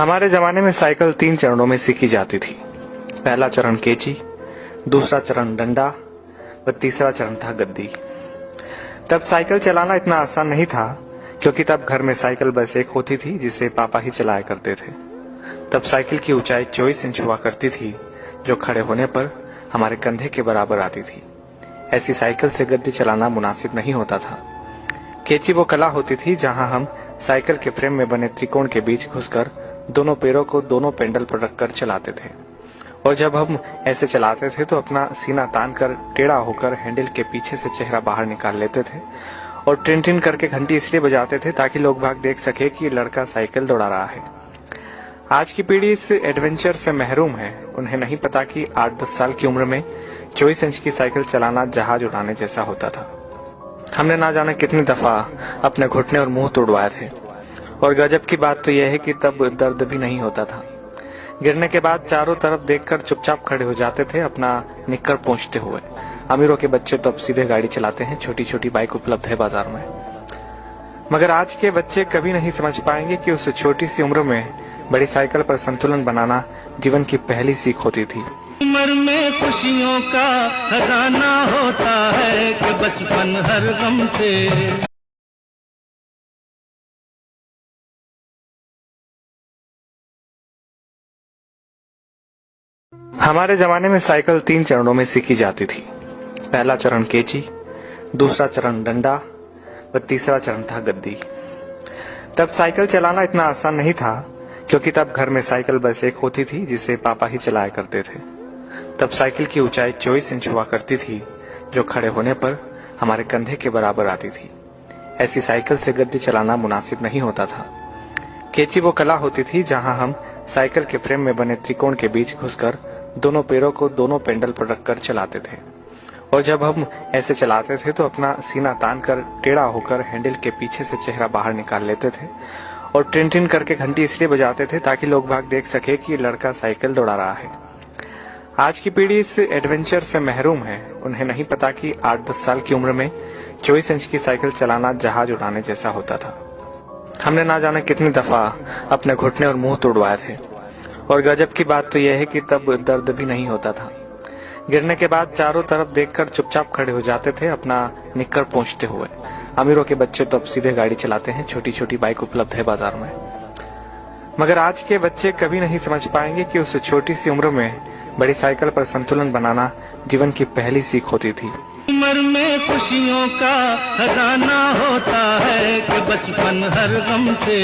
हमारे जमाने में साइकिल 3 चरणों में सीखी जाती थी। पहला चरण केची, दूसरा चरण डंडा व तीसरा चरण था गद्दी। तब साइकिल चलाना इतना आसान नहीं था, क्योंकि तब घर में साइकिल बस एक होती थी जिसे पापा ही चलाया करते थे। तब साइकिल की ऊंचाई 24 इंच हुआ करती थी, जो खड़े होने पर हमारे कंधे के बराबर आती थी। ऐसी साइकिल से गद्दी चलाना मुनासिब नहीं होता था। केची वो कला होती थी जहां हम साइकिल के फ्रेम में बने त्रिकोण के बीच घुसकर दोनों पैरों को दोनों पेंडल पर रखकर चलाते थे। और जब हम ऐसे चलाते थे तो अपना सीना तान कर टेढ़ा होकर हैंडल के पीछे से चेहरा बाहर निकाल लेते थे और टिन टिन करके घंटी इसलिए बजाते थे ताकि लोग बाग देख सके कि लड़का साइकिल दौड़ा रहा है। आज की पीढ़ी इस एडवेंचर से महरूम है। उन्हें नहीं पता कि 8-10 साल की उम्र में 24 इंच की साइकिल चलाना जहाज उड़ाने जैसा होता था। हमने ना जाने कितनी दफा अपने घुटने और मुंह तोड़वाए थे। और गजब की बात तो यह है कि तब दर्द भी नहीं होता था। गिरने के बाद चारों तरफ देखकर चुपचाप खड़े हो जाते थे, अपना निक्कर पोंछते हुए। अमीरों के बच्चे तो अब सीधे गाड़ी चलाते हैं, छोटी छोटी बाइक उपलब्ध है बाजार में। मगर आज के बच्चे कभी नहीं समझ पाएंगे कि उस छोटी सी उम्र में बड़ी साइकिल पर संतुलन बनाना जीवन की पहली सीख होती थी। उम्र में खुशियों का खजाना होता है कि बचपन हर गम से। हमारे जमाने में साइकिल 3 चरणों में सीखी जाती थी। पहला चरण केची, दूसरा चरण डंडा व तीसरा चरण था गद्दी। तब साइकिल चलाना इतना आसान नहीं था, क्योंकि तब घर में साइकिल बस एक होती थी जिसे पापा ही चलाया करते थे। तब साइकिल की ऊंचाई 24 इंच हुआ करती थी, जो खड़े होने पर हमारे कंधे के बराबर आती थी। ऐसी साइकिल से गद्दी चलाना मुनासिब नहीं होता था। केची वो कला होती थी जहां हम साइकिल के फ्रेम में बने त्रिकोण के बीच घुसकर दोनों पैरों को दोनों पेंडल पर रखकर चलाते थे। और जब हम ऐसे चलाते थे तो अपना सीना तान कर टेढ़ा होकर हैंडल के पीछे से चेहरा बाहर निकाल लेते थे और टिन टिन करके घंटी इसलिए बजाते थे ताकि लोग बाग देख सके कि लड़का साइकिल दौड़ा रहा है। आज की पीढ़ी इस एडवेंचर से महरूम है। उन्हें नहीं पता कि 8-10 साल की उम्र में 24 इंच की साइकिल चलाना जहाज उड़ाने जैसा होता था। हमने ना जाने कितनी दफा अपने घुटने और मुंह तोड़वाए थे। और गजब की बात तो यह है कि तब दर्द भी नहीं होता था। गिरने के बाद चारों तरफ देखकर चुपचाप खड़े हो जाते थे, अपना निक्कर पोंछते हुए। अमीरों के बच्चे तो अब सीधे गाड़ी चलाते हैं, छोटी छोटी बाइक उपलब्ध है बाजार में। मगर आज के बच्चे कभी नहीं समझ पाएंगे कि उस छोटी सी उम्र में बड़ी साइकिल पर संतुलन बनाना जीवन की पहली सीख होती थी। उम्र में खुशियों का खजाना होता है कि बचपन हर गम से।